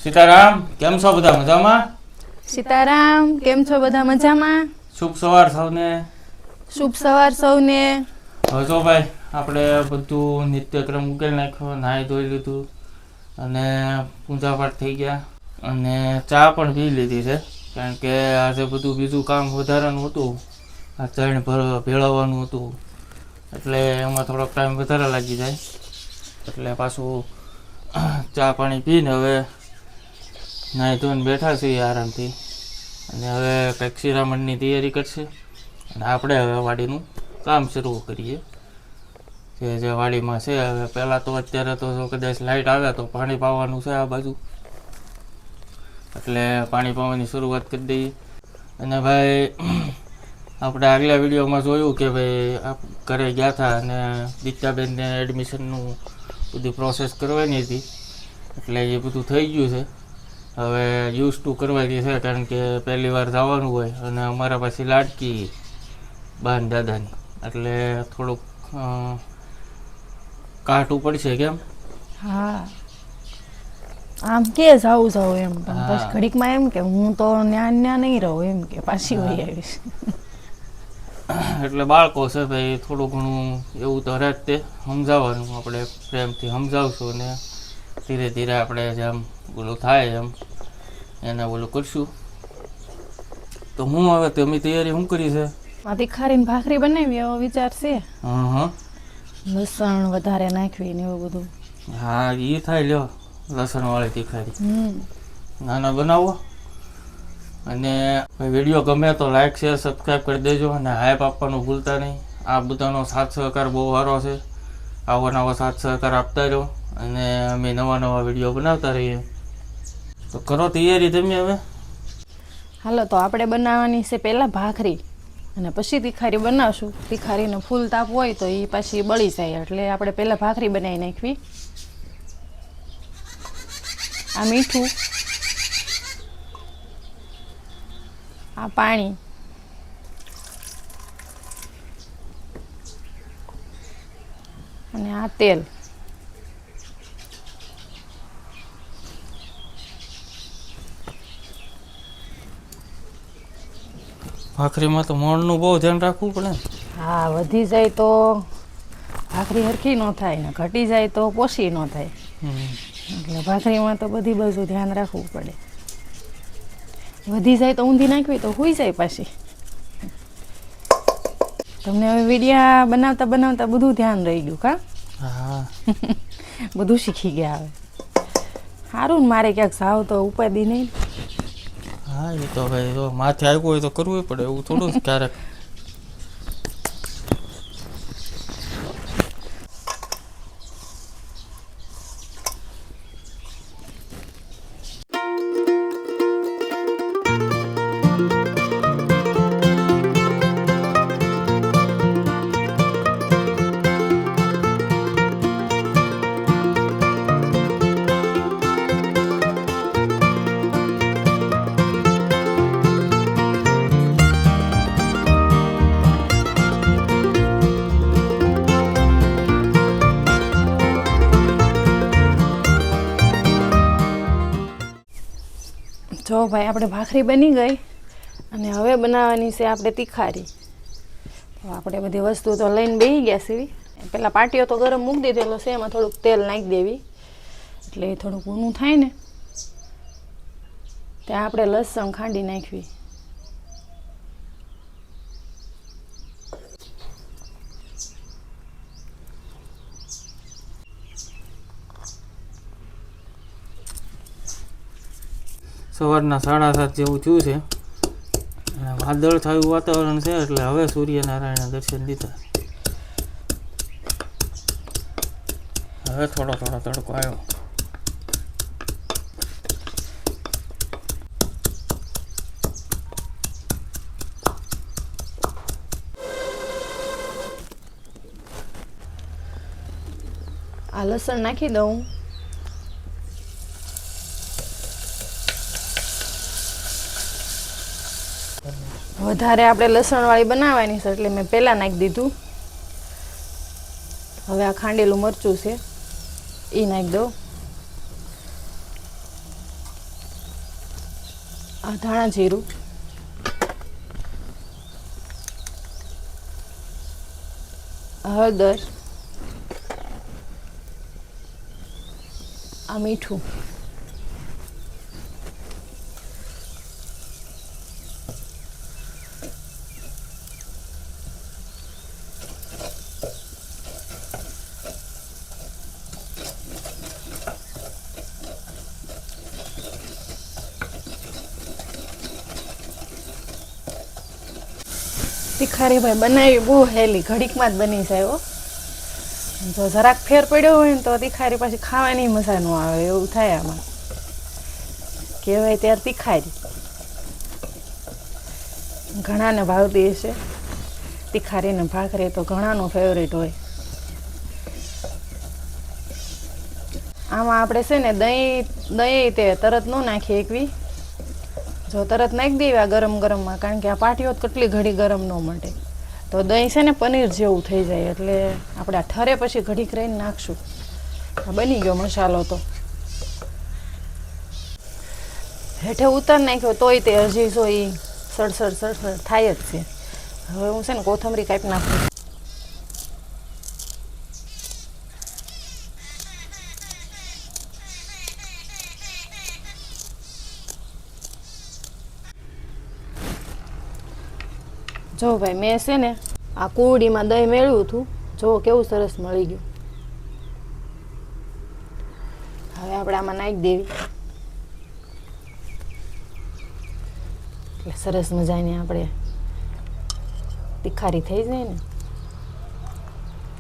સીતારામ, કેમ છો બધા મજામાં? સીતારામ, કેમ છો બધા મજામાં? શુભ સવાર સૌને. શુભ સવાર સૌને. હવે જો ભાઈ આપણે બધું નિત્યક્રમ ઉકેલી નાખ્યો, નાહી ધોઈ લીધું અને પૂજા પાઠ થઈ ગયા અને ચા પણ પી લીધી છે, કારણ કે આજે બધું બીજું કામ વધારાનું હતું. આ ચણ ભેળવવાનું હતું એટલે એમાં થોડોક ટાઈમ વધારે લાગી જાય, એટલે પાછું ચા પાણી પીને હવે નાહી ધોઈને બેઠા છીએ આરામથી. અને હવે કંઈક શિરામણની તૈયારી કરશે અને આપણે હવે વાડીનું કામ શરૂ કરીએ. જે વાડીમાં છે હવે પહેલાં તો અત્યારે તો જો કદાચ લાઇટ આવે તો પાણી પાવાનું છે આ બાજુ, એટલે પાણી પાવાની શરૂઆત કરી દઈએ. અને ભાઈ આપણે આગલા વિડીયોમાં જોયું કે ભાઈ ઘરે ગયા હતા અને દીક્ષાબેનને એડમિશનનું બધી પ્રોસેસ કરવાની હતી, એટલે એ બધું થઈ ગયું છે. હવે યુઝ ટુ કરવાની છે, કારણ કે પહેલી વાર જવાનું હોય અને અમારા પાસે લાડકી બાન દાદાની, એટલે થોડુંક કાઠું પડશે. કેમ? હા, આમ કે જાવું એમ, પણ પછી ઘડીકમાં એમ કે હું તો ન્યા નહીં રહું, એમ કે પાછી વહી આવીશ. એટલે બાળકો છે ભાઈ, થોડું ઘણું એવું તો રહે તે સમજાવવાનું, આપણે પ્રેમથી સમજાવશું ને ધીરે ધીરે આપણે જેમ ઓલું થાય એમ એને ઓલું કરશું. તો હું હવે તમે તૈયારી શું કરી છે? તીખારીને ભાખરી બનાવી એવો વિચાર છે. હા, લસણ વધારે નાખવી ને એવું બધું. હા, એ થાય. લ્યો, લસણવાળી તીખારી નાના બનાવો. અને વિડીયો ગમે તો લાઈક શેર સબસ્ક્રાઈબ કરી દેજો અને હાઈપ આપવાનું ભૂલતા નહીં. આ બધાનો સાથ સહકાર બહુ સારો છે, આવો નવો સાથ સહકાર આપતા રહો અને અમે નવા નવા વિડીયો બનાવતા રહીએ. તો કરો તૈયારી તમે હવે. હાલો, તો આપણે બનાવવાની છે પહેલાં ભાખરી અને પછી તીખારી બનાવશું. તીખારીનો ફૂલ તાપ હોય તો એ પાછી બળી જાય, એટલે આપણે પહેલાં ભાખરી બનાવી નાખવી. આ મીઠું, આ પાણી, અને આ તેલ. ભાખરીમાં તો મોણનું બહુ ધ્યાન રાખવું પડે. હા, વધી જાય તો ભાખરી હરખી ન થાય ને ઘટી જાય તો પોસી ન થાય, એટલે ભાખરીમાં તો બધી બાજુ ધ્યાન રાખવું પડે. વધી જાય તો ઊંધી નાખવી તો હોઈ જાય પાછી. તમને હવે વિડીયા બનાવતા બનાવતા બધું ધ્યાન રહી ગયું કા? હા. બધું શીખી ગયા હવે. સારું ને, મારે ક્યાંક જાવ તો ઉપાધિ નહીં. હા, એ તો ભાઈ જો માથે આવ્યું હોય તો કરવું પડે, એવું થોડું ક્યારેક. જો ભાઈ, આપણે ભાખરી બની ગઈ અને હવે બનાવવાની છે આપણે તીખારી. તો આપણે બધી વસ્તુ તો લઈને બેસી ગયા છે. પહેલાં પાટીઓ તો ગરમ મૂકી દીધેલો છે, એમાં થોડુંક તેલ નાખી દેવી, એટલે એ થોડુંક ઊનું થાય ને ત્યાં આપણે લસણ ખાંડી નાખવી. સવારના 7:30 જેવું થયું છે, વાદળ થયું વાતાવરણ છે, એટલે હવે સૂર્યનારાયણના દર્શન લીધા. હવે થોડો થોડો તડકો આવ્યો. આ લસણ નાખી દઉં. વધારે આપણે લસણવાળી બનાવવાની છે, એટલે મેં પહેલાં નાખી દીધું. હવે આ ખાંડેલું મરચું છે એ નાખી દઉં. આ ધાણા જીરું, હળદર, આ મીઠું, તીખારી ભાઈ બનાવી બહુ હેલી, ઘડીકમાં જ બની જાય હો. જો જરાક ફેર પડ્યો હોય ને તો તીખારી પાછી ખાવાની મજા ન આવે એવું થાય. આમાં કહેવાય ત્યારે તીખારી ઘણાને ભાવતી હશે. તીખારી ને ભાખરી તો ઘણાનું ફેવરેટ હોય. આમાં આપણે છે ને દહીં તે તરત ન નાખીએ એકવી. જો તરત નાખી દેવા ગરમ ગરમમાં, કારણ કે આ પાટીઓ કેટલી ઘડી ગરમ ન મળે, તો દહીં છે ને પનીર જેવું થઈ જાય. એટલે આપણે આ ઠરે પછી ઘડીક રહીને નાખશું. આ બની ગયો મસાલો. તો હેઠે ઉતાર નાખ્યો તોય તે હજી જો એ સડસડ થાય જ છે. હવે હું છે ને કોથમરી કાપી નાખું. જો ભાઈ મેં છે ને આ કુરડીમાં દહીં મેળવ્યું હતું. જો કેવું સરસ મળી ગયું. હવે આપણે આમાં નાખી દેવી એટલે સરસ મજાની આપણે તીખારી થઈ જાય ને.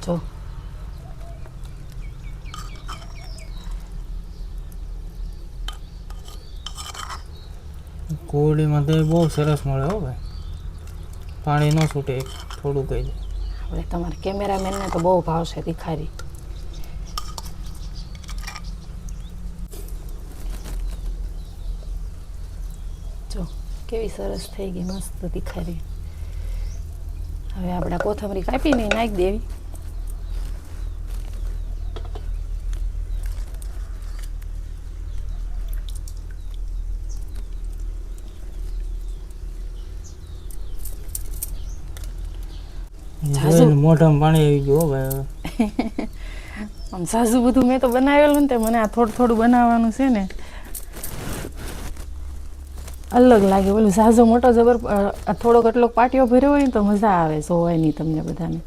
જો કોરડીમાં દહીં બહુ સરસ મળે હો ભાઈ, પાણી ન છૂટે થોડું કહી દે. આપણે તમારા કેમેરામેનને તો બહુ ભાવશે તીખારી. જો કેવી સરસ થઈ ગઈ મસ્ત તીખારી. હવે આપણે કોથમરી કાપીને નાખી દેવી. મોઢામાં પાણી આવી ગયું ભાઈ. આમ સાસુ બધું મેં તો બનાવેલું ને તે મને આ થોડું બનાવવાનું છે ને અલગ લાગે. બોલું સાસો મોટો જબર થોડોક એટલોક પાટીઓ ભર્યો હોય ને તો મજા આવે જોવાની તમને બધાને.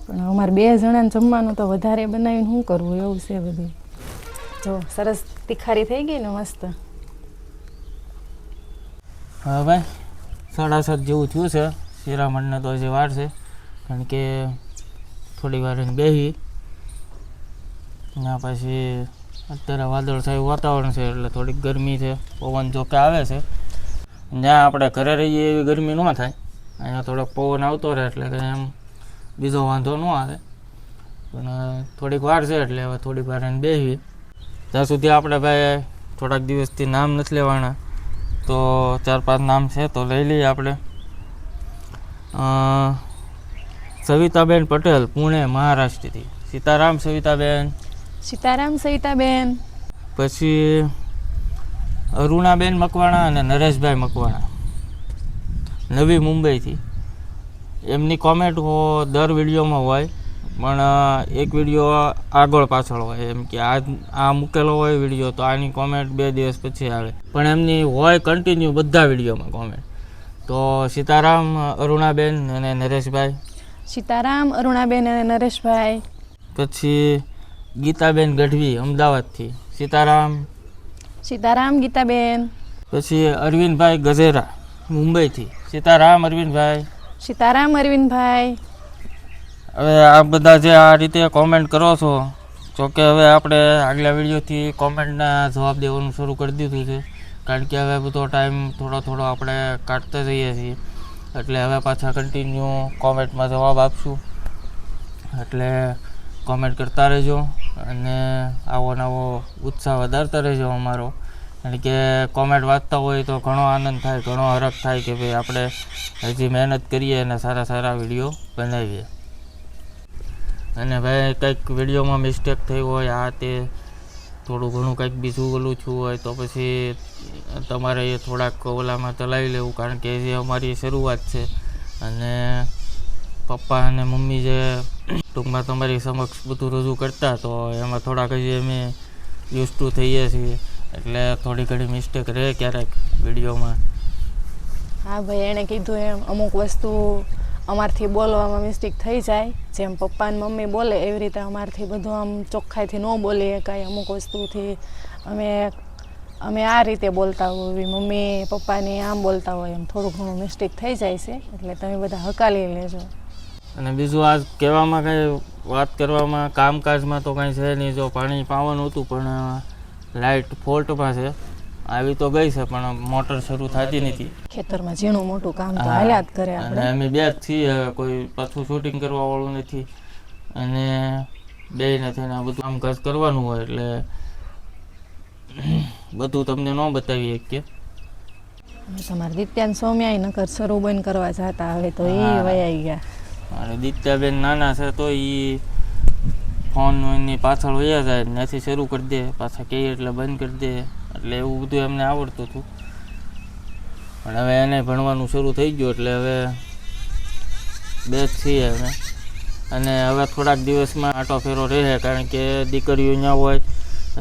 પણ અમારે 2 જણાને જમવાનું તો વધારે બનાવીને શું કરવું એવું છે બધું. જો સરસ તીખારી થઈ ગઈ ને મસ્ત. હા ભાઈ 7:30 જેવું થયું છે. શિરામણને તો હજી વાર છે, કારણ કે થોડી વાર એને બેસી ના પછી અત્યારે વાદળછાયું વાતાવરણ છે એટલે થોડીક ગરમી છે. પવન જોકે આવે છે. જ્યાં આપણે ઘરે રહીએ એવી ગરમી ન થાય. અહીંયા થોડોક પવન આવતો રહે એટલે કે એમ બીજો વાંધો ન આવે. પણ થોડીક વાર છે એટલે હવે થોડીક વાર એને બેસી. ત્યાં સુધી આપણે ભાઈ થોડાક દિવસથી નામ નથી લેવાના, તો 4-5 નામ છે તો લઈ લઈએ આપણે. સવિતાબેન પટેલ, પુણે મહારાષ્ટ્રથી. સીતારામ સવિતાબેન. સીતારામ સવિતાબેન. પછી અરુણાબેન મકવાણા અને નરેશભાઈ મકવાણા, નવી મુંબઈથી. એમની કોમેન્ટ દર વિડીયોમાં હોય, પણ એક વિડીયો આગળ પાછળ હોય. એમ કે આ મૂકેલો હોય વિડીયો તો આની કોમેન્ટ 2 દિવસ પછી આવે, પણ એમની હોય કન્ટિન્યુ બધા વિડીયોમાં કોમેન્ટ. તો સીતારામ, અરુણાબેન અને નરેશભાઈ. સીતારામ, અરુણાબેન અને નરેશભાઈ. પછી ગીતાબેન ગઢવી અમદાવાદથી. સીતારામ. સીતારામ ગીતાબેન. પછી અરવિંદભાઈ ગજેરા મુંબઈથી. સીતારામ અરવિંદભાઈ. સીતારામ અરવિંદભાઈ. હવે આ બધા જે આ રીતે કોમેન્ટ કરો છો, જોકે હવે આપણે આગલા વિડીયોથી કોમેન્ટના જવાબ દેવાનું શરૂ કરી દીધું છે, કારણ કે હવે બધો ટાઈમ થોડો આપણે કાઢતા જઈએ છીએ. એટલે હવે પાછા કન્ટિન્યુ કોમેન્ટમાં જવાબ આપશું. એટલે કોમેન્ટ કરતા રહેજો અને આવો નવો ઉત્સાહ વધારતા રહેજો અમારો. કારણ કે કોમેન્ટ વાંચતા હોય તો ઘણો આનંદ થાય, ઘણો હરખ થાય કે ભાઈ આપણે હજી મહેનત કરીએ અને સારા વિડીયો બનાવીએ. અને ભાઈ કંઈક વિડીયોમાં મિસ્ટેક થઈ હોય આ તે થોડું ઘણું કંઈક બીજું ઓલું થયું હોય તો પછી તમારે એ થોડાક ઓલામાં ચલાવી લેવું, કારણ કે જે અમારી શરૂઆત છે. અને પપ્પા અને મમ્મી જે ટૂંકમાં તમારી સમક્ષ બધું રજૂ કરતા, તો એમાં થોડાક હજી અમે યુઝ ટુ થઈએ છીએ, એટલે થોડી ઘણી મિસ્ટેક રહે ક્યારેક વિડીયોમાં. હા ભાઈ, એણે કીધું એમ અમુક વસ્તુ અમારથી બોલવામાં મિસ્ટેક થઈ જાય, જેમ પપ્પા ને મમ્મી બોલે એવી રીતે અમારથી બધું આમ ચોખ્ખાઈથી ન બોલીએ કાંઈ. અમુક વસ્તુથી અમે આ રીતે બોલતા હોય, મમ્મી પપ્પાની આમ બોલતા હોય, એમ થોડું ઘણું મિસ્ટેક થઈ જાય છે, એટલે તમે બધા હકાલી લેજો. અને બીજું આ કહેવામાં કાંઈ વાત કરવામાં કામકાજમાં તો કાંઈ છે નહીં. જો પાણી પાવાનું હતું પણ લાઇટ ફોલ્ટમાં છે, આવી તો ગઈ છે પણ મોટર શરૂ થતી નથી. ખેતરમાં ઝીણું મોટું કામ તો હાલ્યા જ કરે અને આપણે. અમે બે જ છીએ, કોઈ પાછું શૂટિંગ કરવા વાળું નથી, અને બે નથી ને આ બધું કામકાજ કરવાનું હોય એટલે બધું તમને ન બતાવી શકીએ. તમારે દિત્યાન સોમ્યાય નકર શરૂ બંધ કરવા જતા, હવે તો એ હા. વયાઈ ગયા. અને દિત્યાબેન નાના છે તો એ ફોન એની પાછળ વયા જાય, ત્યાંથી શરૂ કરી દે, પાછા કહીએ એટલે બંધ કરી દે, એટલે એવું બધું એમને આવડતું હતું. પણ હવે એને ભણવાનું શરૂ થઈ ગયું એટલે હવે બે જ છીએ અમે. અને હવે થોડાક દિવસમાં આટો ફેરો રહે, કારણ કે દીકરીઓ અહીંયા હોય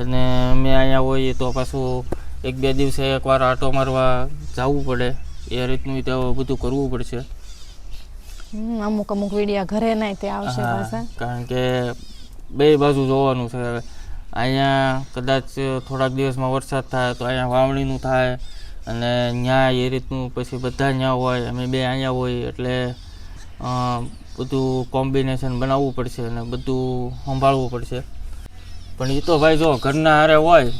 અને અમે અહીંયા હોઈએ તો પાછું એક બે દિવસે એકવાર આટો મારવા જવું પડે, એ રીતનું તો બધું કરવું પડશે. અમુક વિડીયા ઘરે નહીં તે આવશે હા, પાછા. કારણ કે બે બાજુ જોવાનું છે. હવે અહીંયા કદાચ થોડાક દિવસમાં વરસાદ થાય તો અહીંયા વાવણીનું થાય, અને ત્યાં એ રીતનું પછી બધા ત્યાં હોય, અમે બે અહીંયા હોય, એટલે બધું કોમ્બિનેશન બનાવવું પડશે અને બધું સંભાળવું પડશે. પણ એ તો ભાઈ જો ઘરના હારે હોય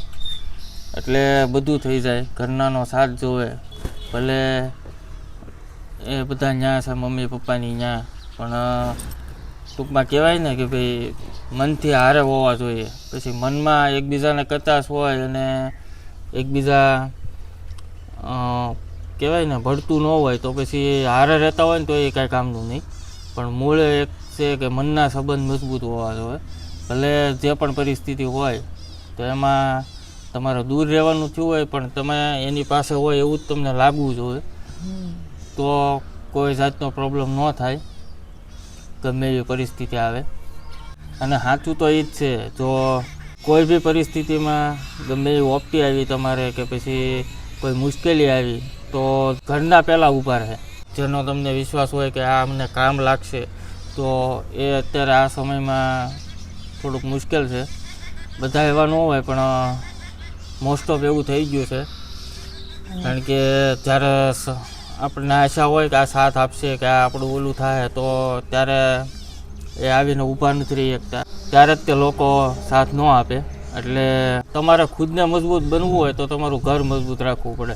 એટલે બધું થઈ જાય. ઘરનાનો સાથ જોવે, ભલે એ બધા ત્યાં છે મમ્મી પપ્પાની ત્યાં, પણ ટૂંકમાં કહેવાય ને કે ભાઈ મનથી હારે હોવા જોઈએ. પછી મનમાં એકબીજાને કચાશ હોય અને એકબીજા કહેવાય ને ભળતું ન હોય તો પછી હારે રહેતા હોય ને તો એ કાંઈ કામનું નહીં. પણ મૂળ એક છે કે મનના સંબંધ મજબૂત હોવા જોઈએ. ભલે જે પણ પરિસ્થિતિ હોય તો એમાં તમારે દૂર રહેવાનું થયું હોય પણ તમે એની પાસે હોય એવું જ તમને લાગવું જોઈએ, તો કોઈ જાતનો પ્રોબ્લેમ ન થાય ગમે એવી પરિસ્થિતિ આવે. અને સાચું તો એ જ છે, જો કોઈ બી પરિસ્થિતિમાં ગમે એવી ઓપટી આવી તમારે કે પછી કોઈ મુશ્કેલી આવી તો ઘરના પહેલાં ઊભા રહે. જેનો તમને વિશ્વાસ હોય કે આ અમને કામ લાગશે, તો એ અત્યારે આ સમયમાં થોડુંક મુશ્કેલ છે. બધા એવા ન હોય પણ મોસ્ટ ઓફ એવું થઈ ગયું છે. કારણ કે જ્યારે આપણને આશા હોય કે આ સાથ આપશે કે આ આપણું ઓલું થાય, તો ત્યારે એ આવીને ઊભા નથી રહી શકતા, ત્યારે જ તે લોકો સાથ ન આપે. એટલે તમારે ખુદને મજબૂત બનવું હોય તો તમારું ઘર મજબૂત રાખવું પડે.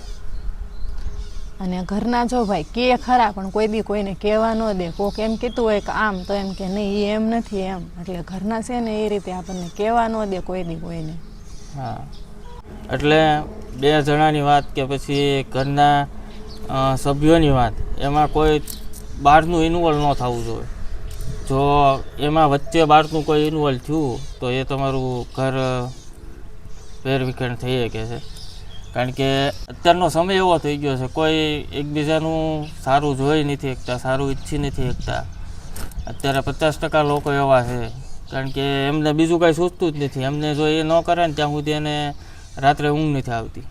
અને ઘરના જો ભાઈ કે ખરા પણ કોઈ દી કોઈને કહેવા ન દે. કોક એમ કીધું હોય કે આમ તો એમ કે નહીં એ એમ નથી એમ, એટલે ઘરના છે ને એ રીતે આપણને કહેવા ન દે કોઈ દી કોઈને. હા, એટલે બે જણાની વાત કે પછી ઘરના સભ્યોની વાત, એમાં કોઈ બહારનું ઇન્વોલ્વ ન થવું જોઈએ. જો એમાં વચ્ચે બહારનું કોઈ ઇન્વોલ્વ થયું તો એ તમારું ઘર વેરવિખેર થઈ શકે છે. કારણ કે અત્યારનો સમય એવો થઈ ગયો છે, કોઈ એકબીજાનું સારું જોઈ નથી શકતા, સારું ઈચ્છી નથી શકતા. અત્યારે 50% લોકો એવા છે, કારણ કે એમને બીજું કાંઈ સૂચતું જ નથી. એમને જો એ ન કરે ને ત્યાં સુધી એને રાત્રે ઊંઘ નથી આવતી,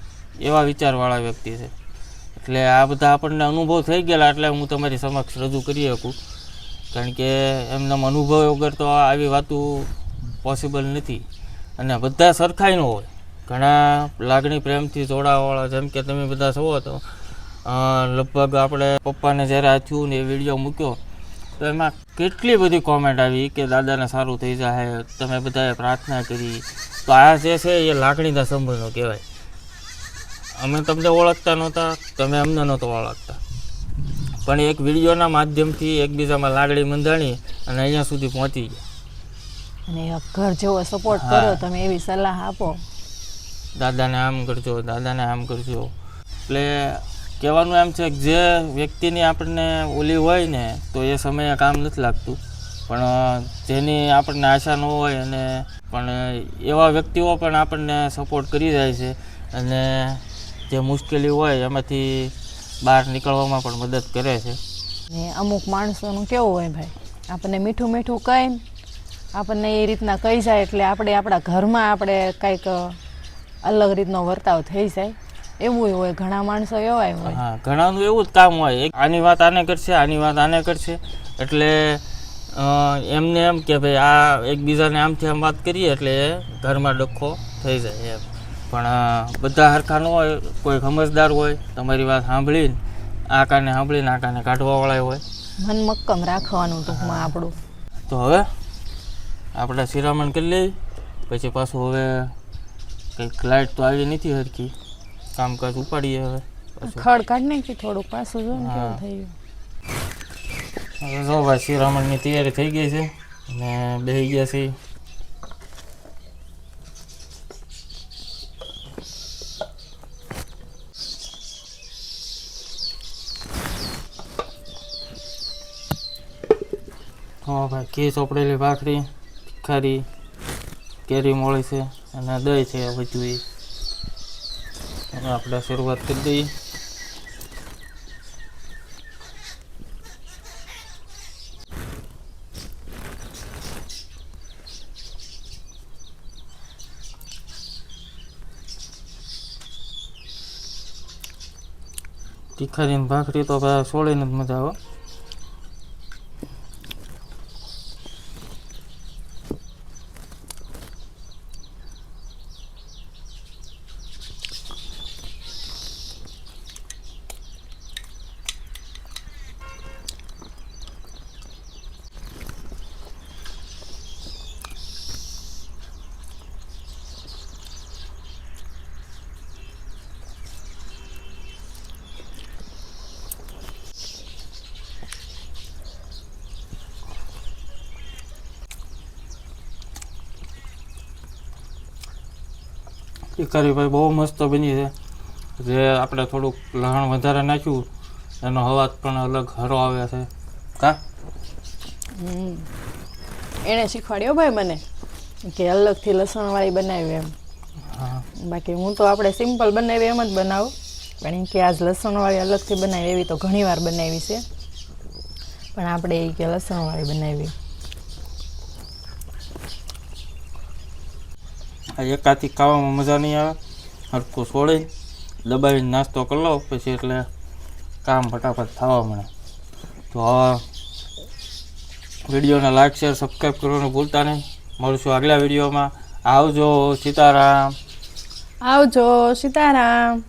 એવા વિચારવાળા વ્યક્તિ છે. એટલે આ બધા આપણને અનુભવ થઈ ગયેલા, એટલે હું તમારી સમક્ષ રજૂ કરી શકું. કારણ કે એમના અનુભવ વગર તો આવી વાતો પોસિબલ નથી. અને બધા સરખાઈ ન હોય, ઘણા લાગણી પ્રેમથી જોડાવાળા, જેમ કે તમે બધા છો તો લગભગ આપણે પપ્પાને જ્યારે આ થયું ને એ વિડીયો મૂક્યો તો એમાં કેટલી બધી કોમેન્ટ આવી કે દાદાને સારું થઈ જાય, તમે બધાએ પ્રાર્થના કરી. તો આ જે છે એ લાગણીના સંબંધો કહેવાય. અમે તમને ઓળખતા નહોતા, તમે અમને નહોતો ઓળખતા, પણ એક વિડીયોના માધ્યમથી એકબીજામાં લાગણી બંધાણી અને અહીંયા સુધી પહોંચી ગયા. અને ઘર જેવો સપોર્ટ કરો તમે, એવી સલાહ આપો, દાદાને આમ કરજો, દાદાને આમ કરજો. એટલે કહેવાનું એમ છે કે જે વ્યક્તિની આપણને ઓલી હોય ને તો એ સમયે કામ નથી લાગતું, પણ જેની આપણને આશા ન હોય અને પણ એવા વ્યક્તિઓ પણ આપણને સપોર્ટ કરી જાય છે અને જે મુશ્કેલી હોય એમાંથી બહાર નીકળવામાં પણ મદદ કરે છે. ને અમુક માણસોનું કેવું હોય ભાઈ, આપણને મીઠું મીઠું કહીને આપણને એ રીતના કહી જાય એટલે આપણે આપણા ઘરમાં આપણે કંઈક અલગ રીતનો વર્તાવ થઈ જાય એવું હોય. ઘણા માણસો એવા હોય. હા, ઘણાનું એવું જ કામ હોય, આની વાત આને કરશે, આની વાત આને કરશે, એટલે એમને એમ કે ભાઈ આ એકબીજાને આમથી આમ વાત કરીએ એટલે ઘરમાં ડખો થઈ જાય એમ. પણ બધા હરખા ન હોય, કોઈ સમજદાર હોય, તમારી વાત સાંભળીને આ કાને સાંભળીને આ કાને કાઢવાવાળા હોય. મન મક્કમ રાખવાનું ટૂંકમાં આપણું. તો હવે આપણે શિરામણ કરી લઈએ, પછી પાછું હવે કંઈક લાઇટ તો આવી નથી હરખી, કામકાજ ઉપાડીએ હવે. ખડ કાઢી નાખી થોડુંક પાછું જો ને કેવું થઈ ગયું. હવે જો ભાઈ શિરામણની તૈયારી થઈ ગઈ છે અને બેસી ગયા છીએ. હા ભાઈ, ઘી ચોપડેલી ભાખરી, તીખારી, કેરી મોળી છે અને દહીં છે બધું એ. અને આપણે શરૂઆત કરી દઈએ. તીખારી ને ભાખરી તો ભાઈ સોળીને જ મજા આવે. તીખારી ભાઈ બહુ મસ્ત બની છે. જે આપણે થોડુંક લસણ વધારે નાખ્યું એનો અવાજ પણ અલગ હરો આવે છે. કા એણે શીખવાડ્યો ભાઈ મને કે અલગથી લસણવાળી બનાવી એમ. હા, બાકી હું તો આપણે સિમ્પલ બનાવી એમ જ બનાવું, પણ એમ કે આજ લસણવાળી અલગથી બનાવી એવી તો ઘણી વાર બનાવી છે, પણ આપણે એ કે લસણવાળી બનાવી. એકાથી ખાવામાં મજા નહીં આવે, હરખું છોડી દબાવીને નાસ્તો કરી લો પછી એટલે કામ ફટાફટ થવા મળે. તો હવે વિડીયોને લાઈક શેર સબસ્ક્રાઈબ કરવાનું ભૂલતા નહીં. મળશું આગલા વિડીયોમાં. આવજો. સીતારામ. આવજો. સીતારામ.